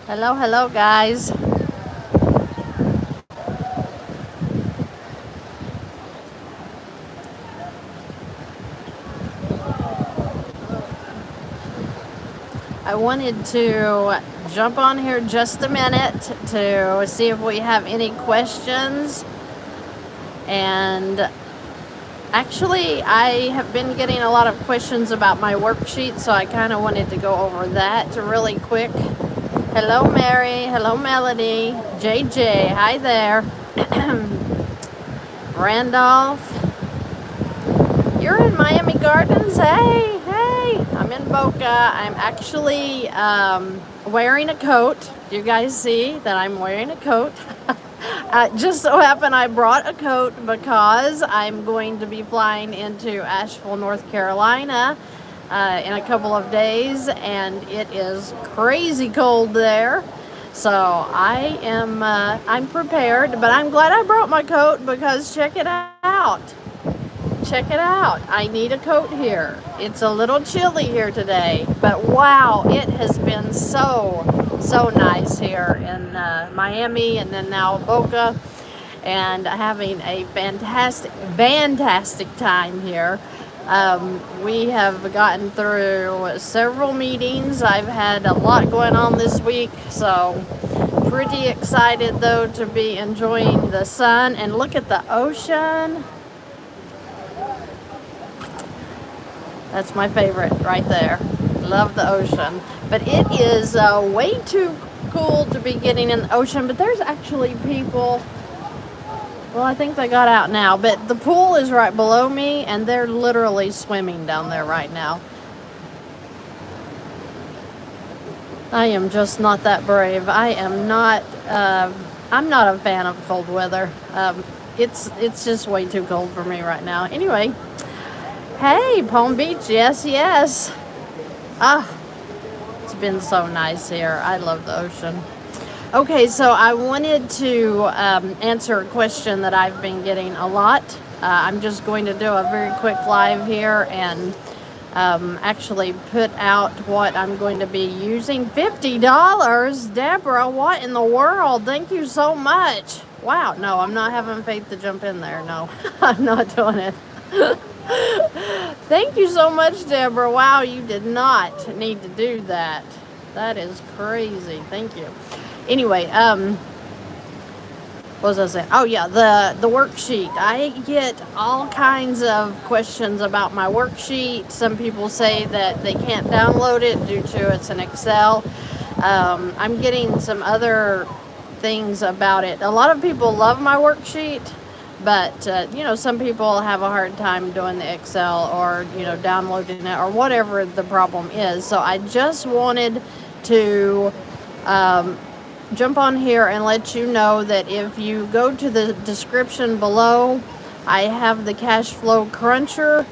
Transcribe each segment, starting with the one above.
Hello, hello, guys. I wanted to jump on here just a minute to see if we have any questions. And actually, I have been getting a lot of questions about my worksheet, so I kind of wanted to go over that really quick. Hello, Mary. Hello, Melody. JJ. Hi there. Randolph. You're in Miami Gardens? Hey, hey. I'm in Boca. I'm actually wearing a coat. You guys see that I'm wearing a coat? Just so happened I brought a coat because I'm going to be flying into Asheville, North Carolina in a couple of days, and it is crazy cold there. So I'm prepared, but I'm glad I brought my coat because check it out. Check it out. I need a coat here. It's a little chilly here today, but wow, it has been so nice here in Miami and then now Boca, and having a fantastic time here. We have gotten through several meetings. I've had a lot going on this week, so pretty excited though to be enjoying the sun and look at the ocean. That's my favorite right there. Love the ocean. But it is way too cool to be getting in the ocean. But there's actually people. Well, I think they got out now. But the pool is right below me, and they're literally swimming down there right now. I am just not that brave. I am not. I'm not a fan of cold weather. It's just way too cold for me right now. Anyway. Hey, Palm Beach, yes, yes. Ah, it's been so nice here. I love the ocean. Okay, so I wanted to answer a question that I've been getting a lot. I'm just going to do a very quick live here and actually put out what I'm going to be using. $50, Deborah, what in the world? Thank you so much. Wow, no, I'm not having faith to jump in there. No, I'm not doing it. Thank you so much, Deborah. Wow, you did not need to do that. That is crazy. Thank you. Anyway, what was I saying? Oh yeah, the worksheet. I get all kinds of questions about my worksheet. Some people say that they can't download it due to it's an Excel. I'm getting some other things about it. A lot of people love my worksheet. But, some people have a hard time doing the Excel or, downloading it or whatever the problem is. So I just wanted to jump on here and let you know that if you go to the description below, I have the cash flow cruncher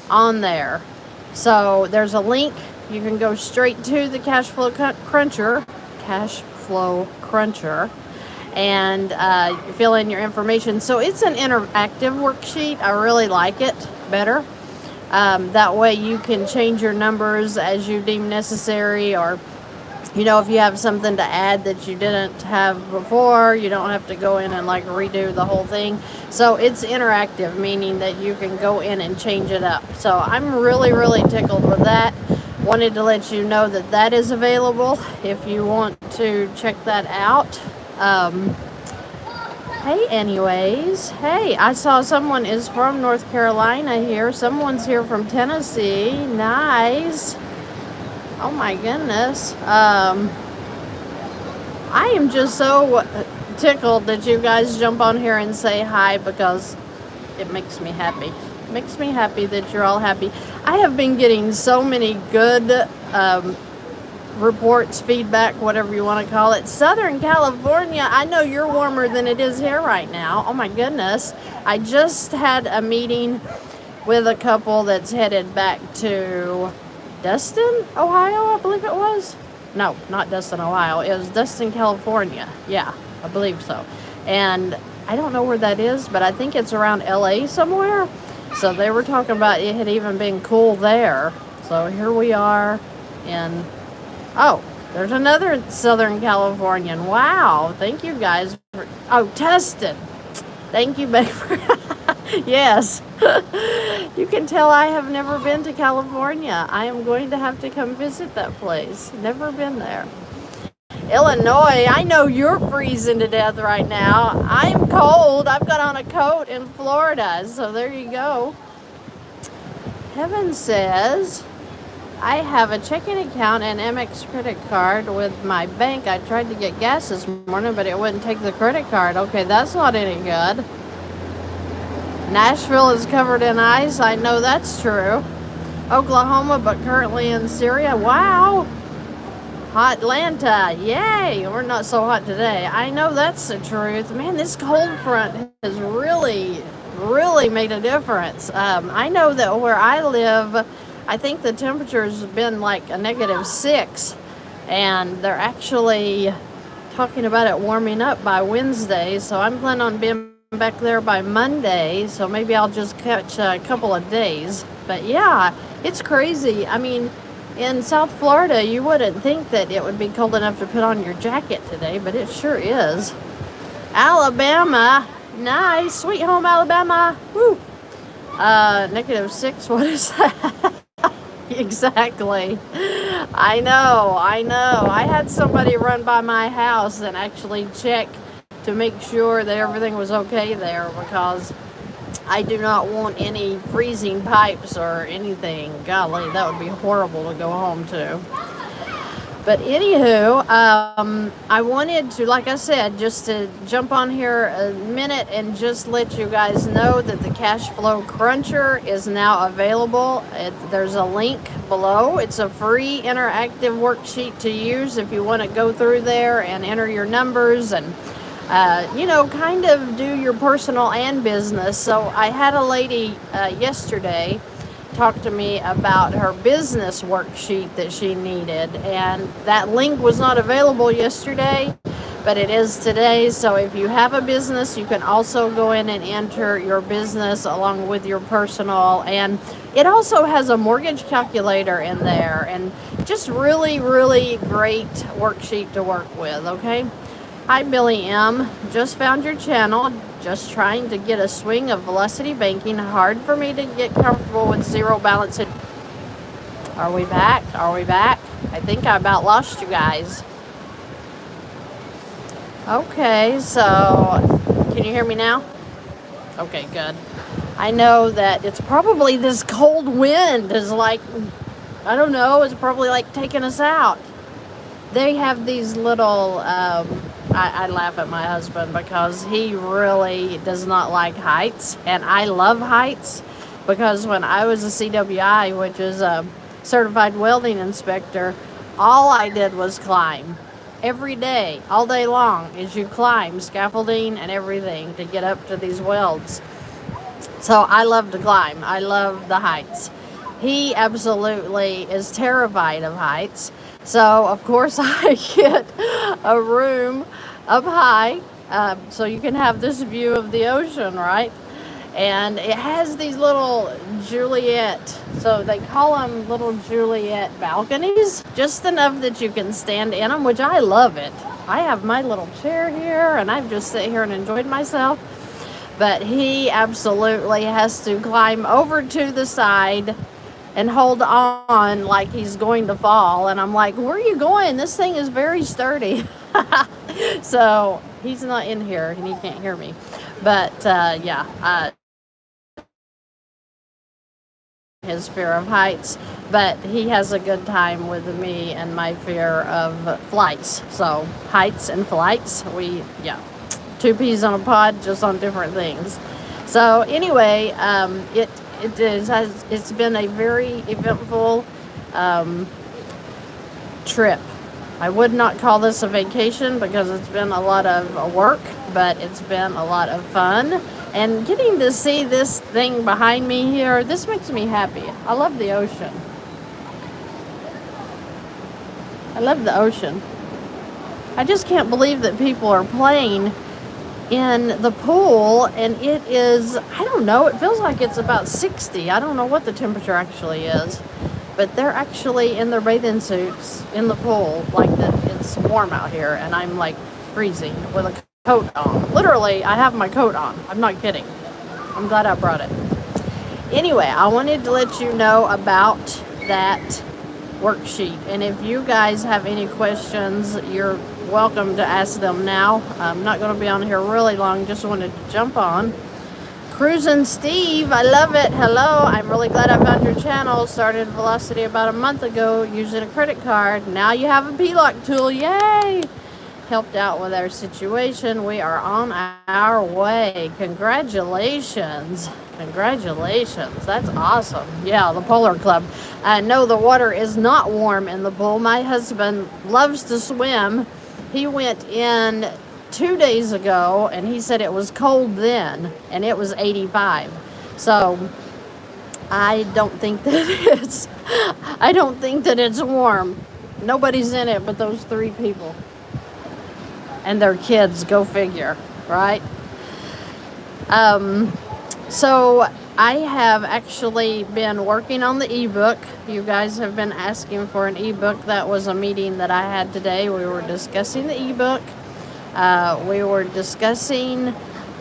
on there. So there's a link. You can go straight to the cash flow cruncher, and fill in your information. So it's an interactive worksheet. I really like it better. That way you can change your numbers as you deem necessary, or if you have something to add that you didn't have before, you don't have to go in and redo the whole thing. So it's interactive, meaning that you can go in and change it up. So I'm really tickled with that. Wanted to let you know that that is available if you want to check that out. Hey, anyways. Hey, I saw someone is from North Carolina here. Someone's here from Tennessee. Nice. Oh my goodness. I am just so tickled that you guys jump on here and say hi because it makes me happy. It makes me happy that you're all happy. I have been getting so many good reports, feedback, whatever you want to call it. Southern California, I know you're warmer than it is here right now. Oh my goodness. I just had a meeting with a couple that's headed back to Destin, Ohio, I believe it was. No, not Destin, Ohio. It was Destin, California. Yeah, I believe so. And I don't know where that is, but I think it's around LA somewhere. So they were talking about it had even been cool there. So here we are in... Oh, There's another Southern Californian. Wow. Thank you guys for, oh, tested. Thank you, babe. Yes. You can tell I have never been to California. I am going to have to come visit that place. Never been there. Illinois, I know you're freezing to death right now. I'm cold. I've got on a coat in Florida, so there you go. Heaven says, I have a checking account and Amex credit card with my bank. I tried to get gas this morning, but it wouldn't take the credit card. Okay, that's not any good. Nashville is covered in ice. I know that's true. Oklahoma, but currently in Syria. Wow. Hot Atlanta. Yay. We're not so hot today. I know that's the truth. Man, this cold front has really made a difference. I know that where I live, I think the temperature's been like a -6, and they're actually talking about it warming up by Wednesday, so I'm planning on being back there by Monday, so maybe I'll just catch a couple of days. But yeah, it's crazy. I mean, in South Florida, you wouldn't think that it would be cold enough to put on your jacket today, but it sure is. Alabama, nice, sweet home Alabama. Woo. -6, what is that? Exactly. I know. I had somebody run by my house and actually check to make sure that everything was okay there, because I do not want any freezing pipes or anything. Golly, that would be horrible to go home to. But anywho, I wanted to, like I said, just to jump on here a minute and just let you guys know that the Cash Flow Cruncher is now available. There's a link below. It's a free interactive worksheet to use if you want to go through there and enter your numbers and kind of do your personal and business. So I had a lady yesterday talk to me about her business worksheet that she needed, and that link was not available yesterday, but it is today. So if you have a business, you can also go in and enter your business along with your personal, and it also has a mortgage calculator in there, and just really great worksheet to work with. Okay. Hi, Billy M. Just found your channel. Just trying to get a swing of velocity banking. Hard for me to get comfortable with zero balance. Are we back? I think I about lost you guys. Okay, so can you hear me now? Okay, good. I know that it's probably this cold wind is like, I don't know, it's probably like taking us out. They have these little, I laugh at my husband because he really does not like heights, and I love heights, because when I was a CWI, which is a certified welding inspector, all I did was climb. Every day, all day long, is you climb scaffolding and everything to get up to these welds. So I love to climb. I love the heights. He absolutely is terrified of heights. So, of course, I get a room up high, so you can have this view of the ocean, right? And it has these little Juliet, so they call them little Juliet balconies, just enough that you can stand in them, which I love it. I have my little chair here, and I've just sat here and enjoyed myself. But he absolutely has to climb over to the side and hold on like he's going to fall. And I'm like, where are you going? This thing is very sturdy. So he's not in here and he can't hear me. But his fear of heights, but he has a good time with me and my fear of flights. So heights and flights, two peas on a pod, just on different things. So anyway, it's been a very eventful trip. I would not call this a vacation because it's been a lot of work, but it's been a lot of fun. And getting to see this thing behind me here, this makes me happy. I love the ocean. I love the ocean. I just can't believe that people are playing in the pool, and it is, I don't know, it feels like it's about 60. I don't know what the temperature actually is. but they're actually in their bathing suits in the pool, like that. It's warm out here, and I'm like freezing with a coat on. Literally, I have my coat on. I'm not kidding. I'm glad I brought it. Anyway, I wanted to let you know about that worksheet, and if you guys have any questions, you're welcome to ask them now. I'm not going to be on here really long, just wanted to jump on. Cruising Steve, I love it. Hello, I'm really glad I found your channel. Started Velocity about a month ago using a credit card. Now you have a P-lock tool, yay! Helped out with our situation. We are on our way. Congratulations. Congratulations. That's awesome. Yeah, the Polar Club. No, the water is not warm in the pool. My husband loves to swim. He went in 2 days ago, and he said it was cold then, and it was 85. So I don't think that it's warm. Nobody's in it but those 3 people and their kids. Go figure, right? So I have actually been working on the ebook. You guys have been asking for an ebook. That was a meeting that I had today. We were discussing the ebook. We were discussing,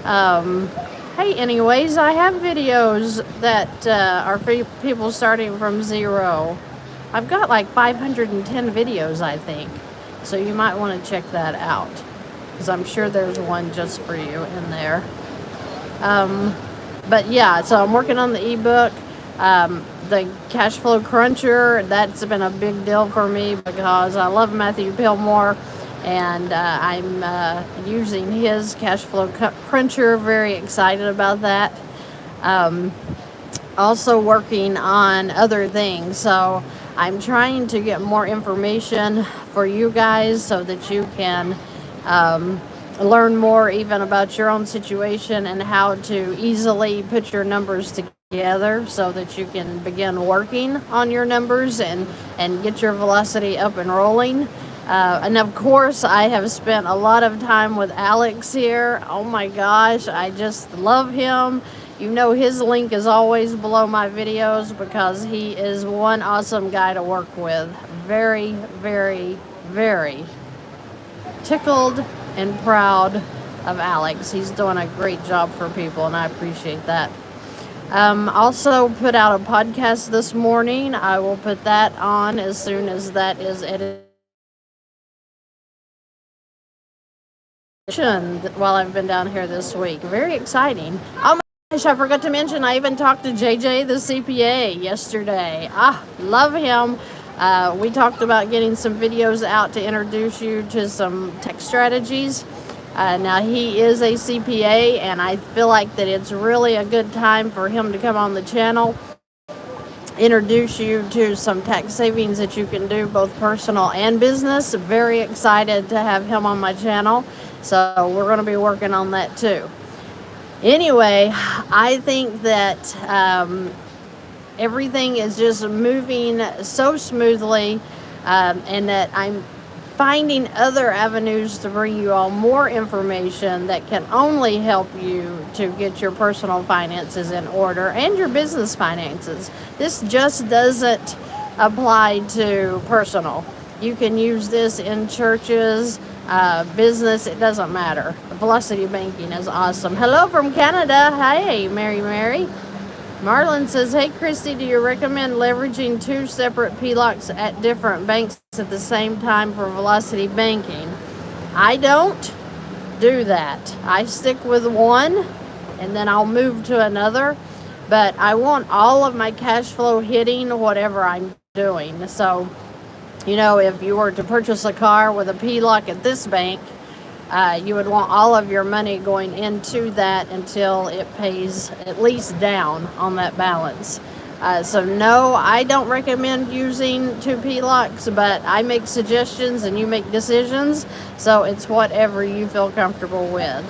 hey, anyways, I have videos that are for people starting from zero. I've got like 510 videos, I think. So you might want to check that out, because I'm sure there's one just for you in there. But yeah, so I'm working on the ebook. The cash flow cruncher, that's been a big deal for me because I love Matthew Pillmore. And I'm using his cash flow cruncher. Very excited about that. Also working on other things. So I'm trying to get more information for you guys so that you can learn more even about your own situation and how to easily put your numbers together so that you can begin working on your numbers and get your velocity up and rolling. And of course, I have spent a lot of time with Alex here. Oh my gosh, I just love him. You know, his link is always below my videos because he is one awesome guy to work with. Very, very, very tickled and proud of Alex. He's doing a great job for people, and I appreciate that. Also put out a podcast this morning. I will put that on as soon as that is edited. While I've been down here this week. Very exciting. Oh my gosh, I forgot to mention, I even talked to JJ the CPA yesterday. Love him. We talked about getting some videos out to introduce you to some tech strategies. Now he is a CPA, and I feel like that it's really a good time for him to come on the channel, introduce you to some tax savings that you can do both personal and business. Very excited to have him on my channel. So we're going to be working on that too. Anyway, I think that everything is just moving so smoothly, and that I'm finding other avenues to bring you all more information that can only help you to get your personal finances in order and your business finances. This just doesn't apply to personal. You can use this in churches, business, it doesn't matter. Velocity banking is awesome. Hello from Canada. Hey, Mary. Marlon says, hey, Christy, do you recommend leveraging 2 separate PLOCs at different banks at the same time for velocity banking? I don't do that. I stick with one, and then I'll move to another. But I want all of my cash flow hitting whatever I'm doing. So, you know, if you were to purchase a car with a PLOC at this bank, you would want all of your money going into that until it pays at least down on that balance. So no, I don't recommend using 2 PLOCs, but I make suggestions and you make decisions. So it's whatever you feel comfortable with.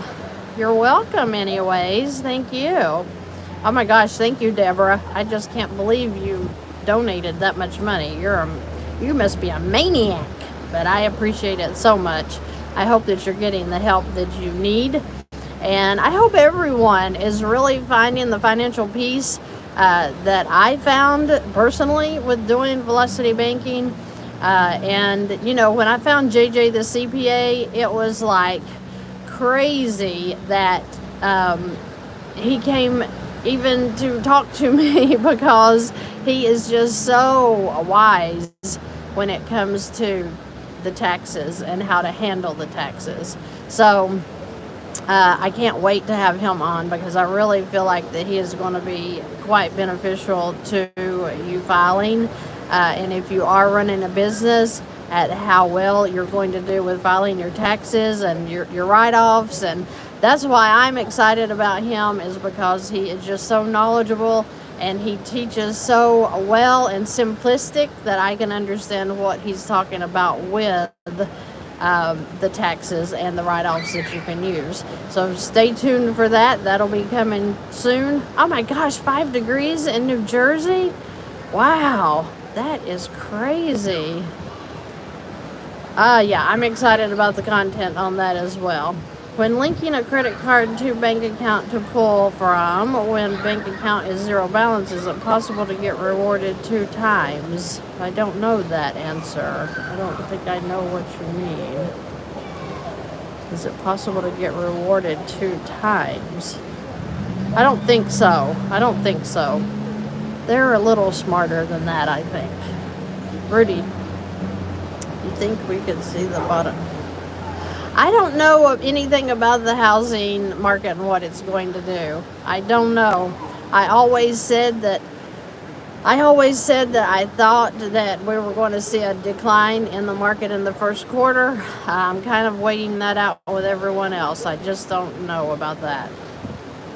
You're welcome anyways. Thank you. Oh my gosh, thank you, Deborah. I just can't believe you donated that much money. You must be a maniac, but I appreciate it so much. I hope that you're getting the help that you need, and I hope everyone is really finding the financial peace that I found personally with doing velocity banking. And, when I found JJ the CPA, it was like crazy that he came even to talk to me because he is just so wise when it comes to the taxes and how to handle the taxes. So I can't wait to have him on because I really feel like that he is going to be quite beneficial to you filing. And if you are running a business, at how well you're going to do with filing your taxes and your write-offs. And that's why I'm excited about him, is because he is just so knowledgeable and he teaches so well and simplistic that I can understand what he's talking about with the taxes and the write-offs that you can use. So stay tuned for that. That'll be coming soon. Oh my gosh, 5 degrees in New Jersey? Wow, that is crazy. Yeah, I'm excited about the content on that as well. When linking a credit card to bank account to pull from, when bank account is zero balance, is it possible to get rewarded 2 times? I don't know that answer. I don't think I know what you mean. Is it possible to get rewarded 2 times? I don't think so. They're a little smarter than that, I think. Rudy, you think we could see the bottom? I don't know anything about the housing market and what it's going to do. I don't know. I always said that I thought that we were going to see a decline in the market in the first quarter. I'm kind of waiting that out with everyone else. I just don't know about that.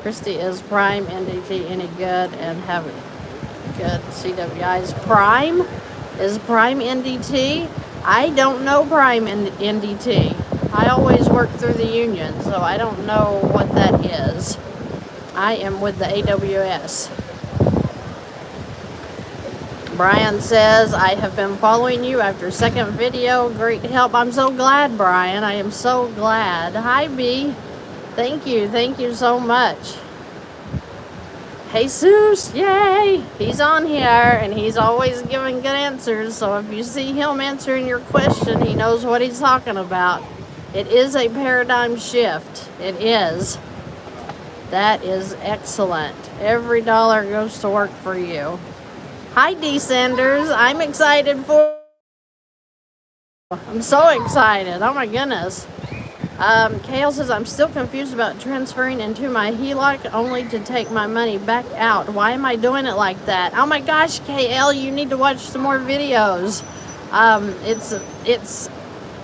Christy, is Prime NDT any good and have good CWIs? Prime? Is Prime NDT? I don't know Prime NDT. I always work through the union, so I don't know what that is. I am with the AWS. Brian says, I have been following you after second video. Great help. I'm so glad, Brian. I am so glad. Hi, B. Thank you so much. Jesus, yay! He's on here and he's always giving good answers. So if you see him answering your question, he knows what he's talking about. It is a paradigm shift. It is. That is excellent. Every dollar goes to work for you. Hi, D. Sanders. I'm excited for. I'm so excited. Oh my goodness. Kale says, I'm still confused about transferring into my HELOC only to take my money back out. Why am I doing it like that? Oh my gosh, KL, you need to watch some more videos. It's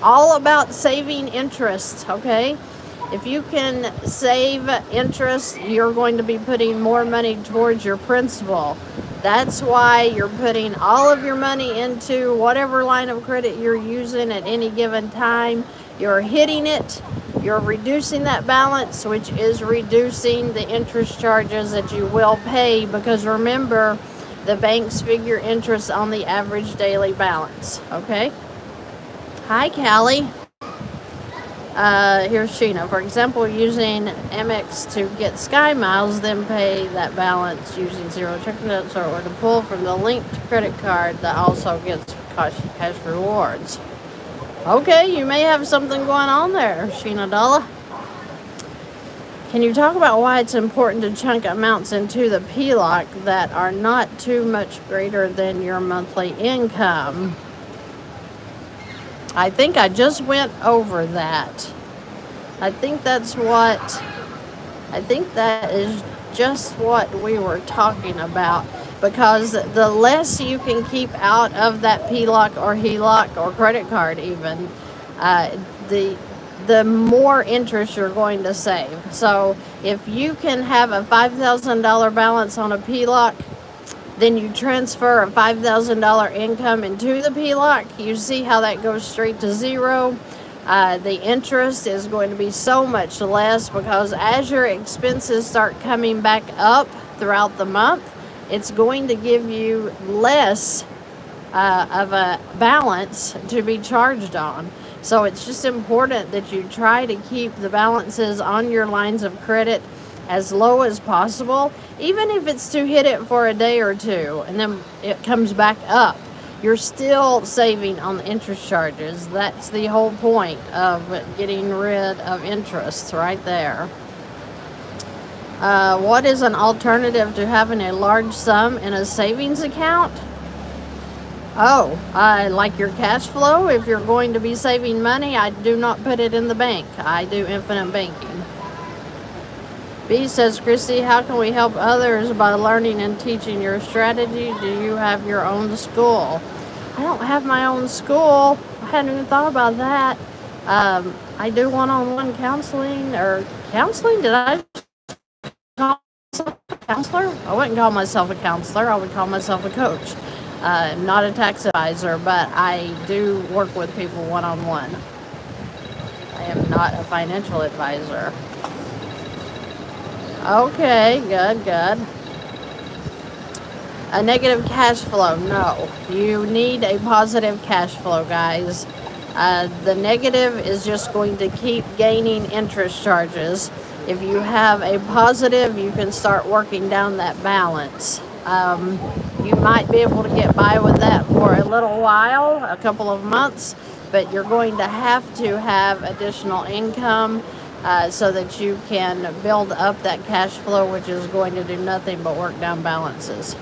all about saving interest, okay? If you can save interest, you're going to be putting more money towards your principal. That's why you're putting all of your money into whatever line of credit you're using at any given time. You're hitting it, you're reducing that balance, which is reducing the interest charges that you will pay, because remember, the banks figure interest on the average daily balance, okay? Hi, Callie. Here's Sheena. For example, using Amex to get Sky Miles, then pay that balance using zero checking notes, or to pull from the linked credit card that also gets cash rewards. Okay, you may have something going on there, Sheena Dalla. Can you talk about why it's important to chunk amounts into the PLOC that are not too much greater than your monthly income? I think I just went over that. I think that is just what we were talking about, because the less you can keep out of that PLOC or HELOC or credit card even, the more interest you're going to save. So if you can have a $5,000 balance on a PLOC, then you transfer a $5,000 income into the PLOC. You see how that goes straight to zero. The interest is going to be so much less, because as your expenses start coming back up throughout the month, it's going to give you less of a balance to be charged on. So it's just important that you try to keep the balances on your lines of credit as low as possible, even if it's to hit it for a day or two and then it comes back up. You're still saving on the interest charges. That's the whole point of getting rid of interest right there. What is an alternative to having a large sum in a savings account? Oh, I like your cash flow. If you're going to be saving money, I do not put it in the bank. I do infinite banking. B says, Christy, how can we help others by learning and teaching your strategy? Do you have your own school? I don't have my own school. I hadn't even thought about that. I do one-on-one counseling or counseling. Did I call myself a counselor? I wouldn't call myself a counselor. I would call myself a coach. I'm not a tax advisor, but I do work with people one-on-one. I am not a financial advisor. Okay, good. A negative cash flow. No, you need a positive cash flow, guys. The negative is just going to keep gaining interest charges. If you have a positive, you can start working down that balance. You might be able to get by with that for a little while, a couple of months, but you're going to have additional income so that you can build up that cash flow, which is going to do nothing but work down balances.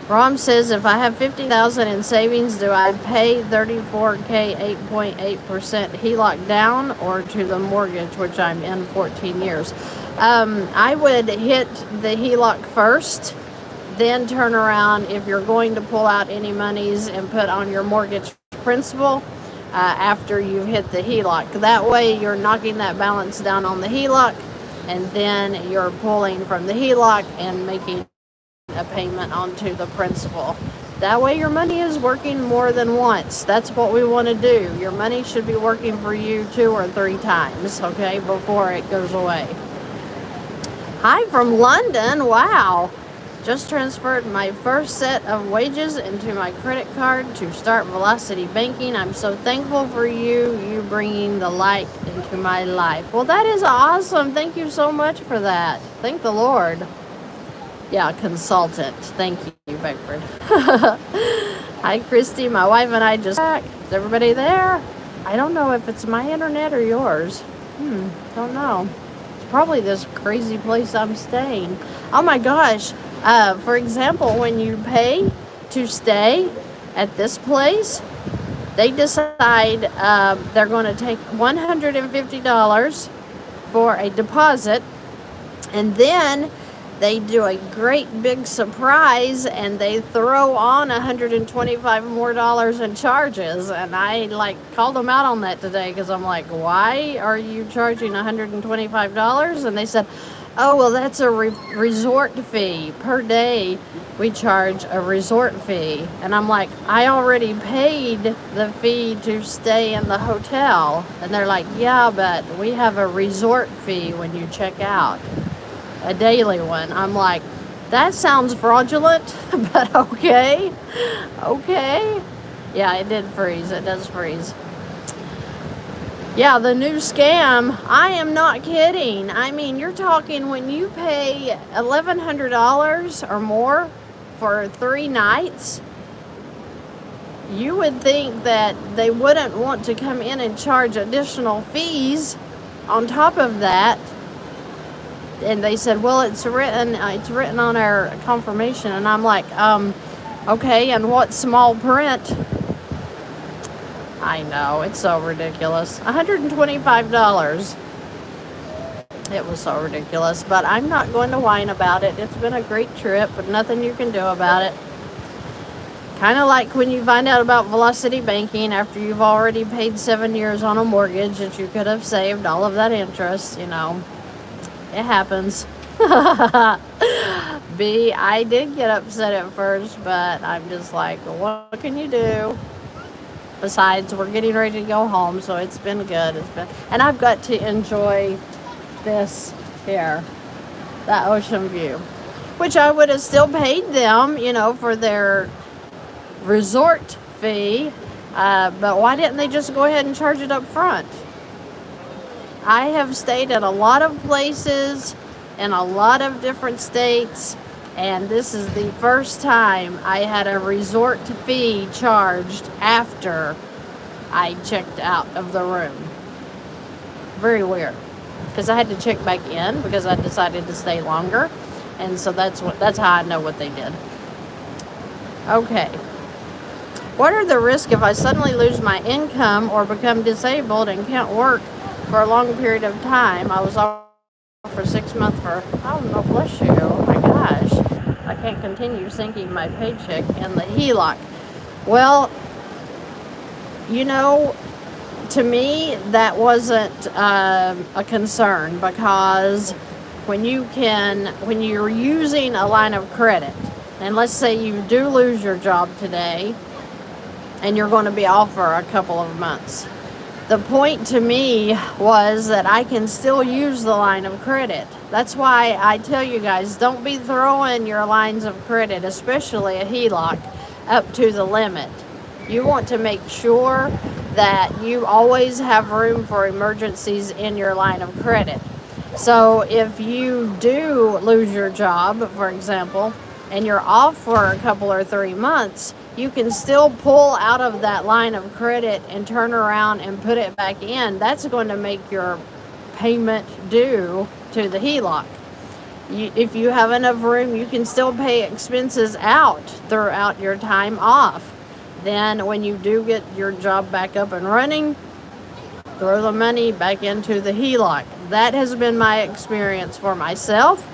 Rom says, if I have $50,000 in savings, do I pay $34K 8.8% HELOC down or to the mortgage, which I'm in 14 years? I would hit the HELOC first, then turn around if you're going to pull out any monies and put on your mortgage principal after you've hit the HELOC. That way you're knocking that balance down on the HELOC, and then you're pulling from the HELOC and making a payment onto the principal. That way your money is working more than once. That's what we want to do. Your money should be working for you 2 or 3 times, okay, before it goes away. Hi from London. Wow. Just transferred my first set of wages into my credit card to start Velocity Banking. I'm so thankful for you bringing the light into my life. Well, that is awesome. Thank you so much for that. Thank the Lord. Yeah, consultant. Thank you, Beckford. Hi, Christy. My wife and I just back. Is everybody there? I don't know if it's my internet or yours. Don't know. It's probably this crazy place I'm staying. Oh my gosh. For example, when you pay to stay at this place, they decide they're going to take $150 for a deposit, and then they do a great big surprise and they throw on $125 more in charges. And I called them out on that today because I'm like, why are you charging $125? And they said, oh, well, that's a resort fee. Per day we charge a resort fee. And I'm like, I already paid the fee to stay in the hotel. And they're like, yeah, but we have a resort fee when you check out. A daily one. I'm like, that sounds fraudulent, but okay. Yeah, it did freeze. It does freeze. Yeah, the new scam. I am not kidding. I mean, you're talking when you pay $1,100 or more for 3 nights, you would think that they wouldn't want to come in and charge additional fees on top of that. And they said, well, it's written on our confirmation. And I'm like, okay, and what small print? I know, it's so ridiculous. $125. It was so ridiculous, but I'm not going to whine about it. It's been a great trip, but nothing you can do about it. Kind of like when you find out about Velocity Banking after you've already paid 7 years on a mortgage that you could have saved all of that interest, you know. It happens. B, I did get upset at first, but I'm just like, what can you do? Besides, we're getting ready to go home, so it's been good. And I've got to enjoy this here, that ocean view, which I would have still paid them, you know, for their resort fee. But why didn't they just go ahead and charge it up front? I have stayed at a lot of places in a lot of different states, and this is the first time I had a resort fee charged after I checked out of the room. Very weird, because I had to check back in because I decided to stay longer, and so that's how I know what they did. Okay. What are the risks if I suddenly lose my income or become disabled and can't work for a long period of time? I was off for 6 months for, oh no, bless you, oh my gosh. I can't continue sinking my paycheck in the HELOC. Well, you know, to me, that wasn't a concern, because when you're using a line of credit, and let's say you do lose your job today, and you're going to be off for a couple of months. The point to me was that I can still use the line of credit. That's why I tell you guys, don't be throwing your lines of credit, especially a HELOC, up to the limit. You want to make sure that you always have room for emergencies in your line of credit. So if you do lose your job, for example, and you're off for a couple or 3 months, you can still pull out of that line of credit and turn around and put it back in. That's going to make your payment due to the HELOC. If you have enough room, you can still pay expenses out throughout your time off. Then when you do get your job back up and running, throw the money back into the HELOC. That has been my experience for myself.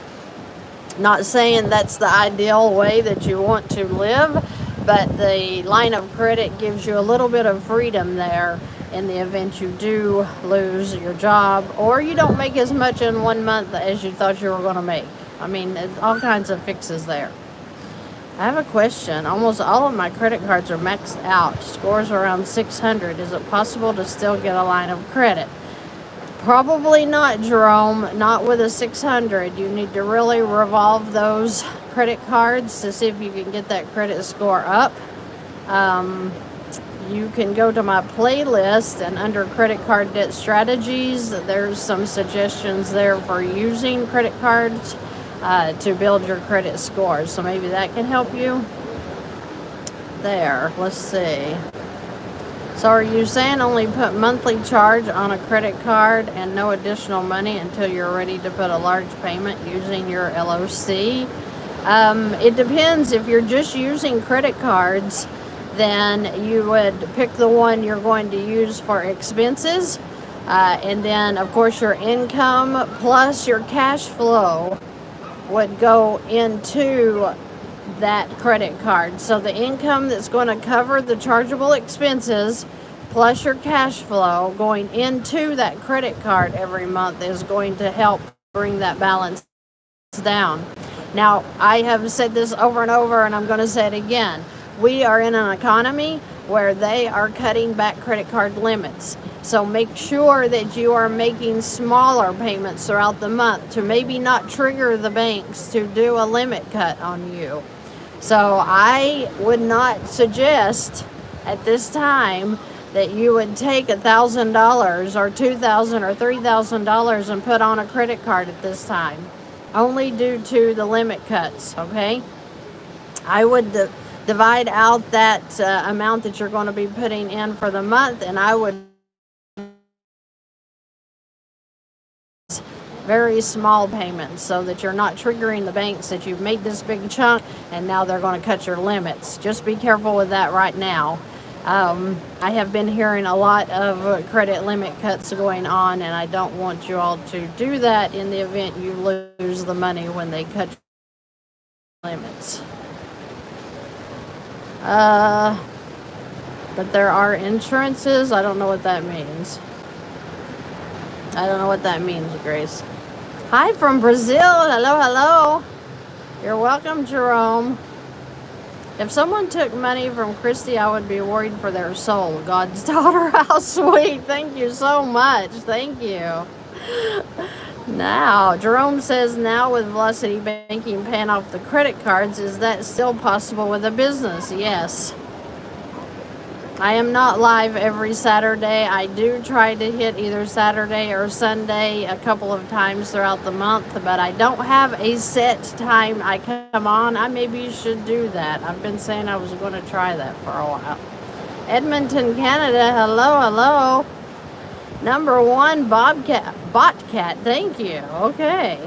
Not saying that's the ideal way that you want to live, but the line of credit gives you a little bit of freedom there in the event you do lose your job, or you don't make as much in 1 month as you thought you were going to make. I mean, all kinds of fixes there. I have a question. Almost all of my credit cards are maxed out. Scores around 600. Is it possible to still get a line of credit? Probably not, Jerome. Not with a 600. You need to really revolve those credit cards to see if you can get that credit score up. You can go to my playlist, and under credit card debt strategies, there's some suggestions there for using credit cards to build your credit score. So maybe that can help you. There, let's see. So are you saying only put monthly charge on a credit card and no additional money until you're ready to put a large payment using your LOC? It depends. If you're just using credit cards, then you would pick the one you're going to use for expenses. And then, of course, your income plus your cash flow would go into that credit card. So the income that's going to cover the chargeable expenses plus your cash flow going into that credit card every month is going to help bring that balance down. Now, I have said this over and over, and I'm going to say it again. We are in an economy where they are cutting back credit card limits. So make sure that you are making smaller payments throughout the month to maybe not trigger the banks to do a limit cut on you. So I would not suggest at this time that you would take $1,000 or $2,000 or $3,000 and put on a credit card at this time, only due to the limit cuts, okay? I would divide out that amount that you're going to be putting in for the month, and I would very small payments so that you're not triggering the banks that you've made this big chunk and now they're going to cut your limits. Just be careful with that right now. I have been hearing a lot of credit limit cuts going on, and I don't want you all to do that in the event you lose the money when they cut your limits. But there are insurances. I don't know what that means. I don't know what that means, Grace. Hi from Brazil. Hello, hello. You're welcome, Jerome. If someone took money from Christy, I would be worried for their soul. God's daughter, how sweet. Thank you so much. Thank you. Now, Jerome says, now with Velocity Banking paying off the credit cards, is that still possible with a business? Yes. I am not live every Saturday. I do try to hit either Saturday or Sunday a couple of times throughout the month, but I don't have a set time I come on. I maybe should do that. I've been saying I was going to try that for a while. Edmonton, Canada. Hello, hello. Number one, Botcat. Thank you. Okay.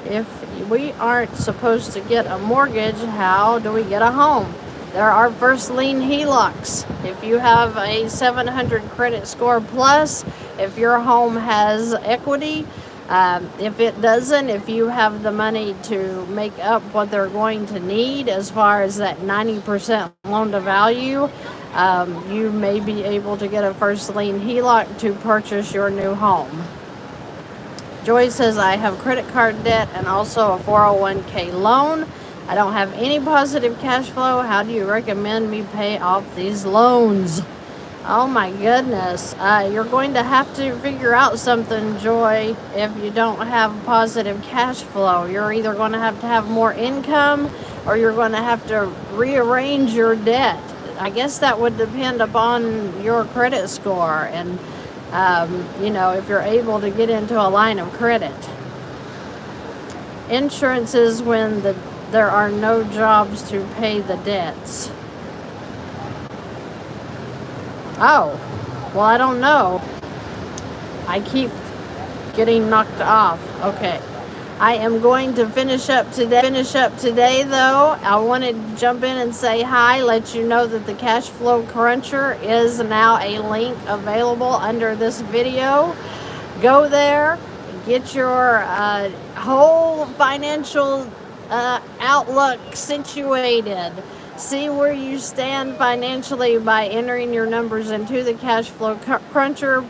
If we aren't supposed to get a mortgage, how do we get a home? There are first lien HELOCs. If you have a 700 credit score plus, if your home has equity, if it doesn't, if you have the money to make up what they're going to need as far as that 90% loan to value, you may be able to get a first lien HELOC to purchase your new home. Joy says, I have credit card debt and also a 401k loan. I don't have any positive cash flow. How do you recommend me pay off these loans? Oh my goodness. You're going to have to figure out something, Joy, if you don't have positive cash flow. You're either going to have more income or you're going to have to rearrange your debt. I guess that would depend upon your credit score and if you're able to get into a line of credit. Insurance is when there are no jobs to pay the debts. Oh, well, I don't know. I keep getting knocked off. Okay. I am going to finish up today though. I want to jump in and say hi, let you know that the Cash Flow Cruncher is now a link available under this video. Go there, get your whole financial outlook situated. See where you stand financially by entering your numbers into the Cash Flow Cruncher.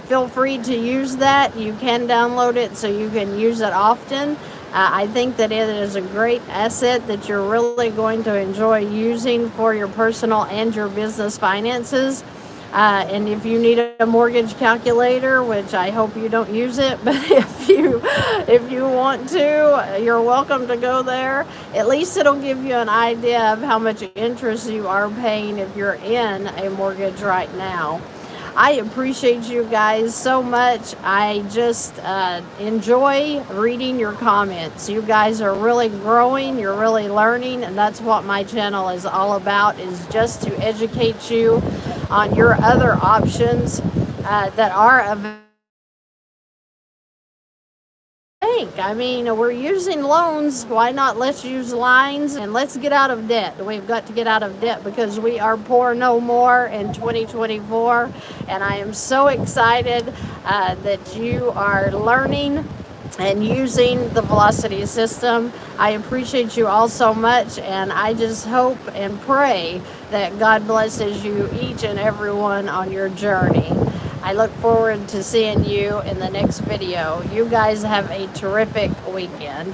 Feel free to use that. You can download it so you can use it often. I think that it is a great asset that you're really going to enjoy using for your personal and your business finances. And if you need a mortgage calculator, which I hope you don't use it, but if you want to, you're welcome to go there. At least it'll give you an idea of how much interest you are paying if you're in a mortgage right now. I appreciate you guys so much. I just enjoy reading your comments. You guys are really growing. You're really learning. And that's what my channel is all about, is just to educate you on your other options that are available. I mean, we're using loans. Why not let's use lines and let's get out of debt? We've got to get out of debt because we are poor no more in 2024. And I am so excited that you are learning and using the Velocity system. I appreciate you all so much, and I just hope and pray that God blesses you each and every one on your journey. I look forward to seeing you in the next video. You guys have a terrific weekend.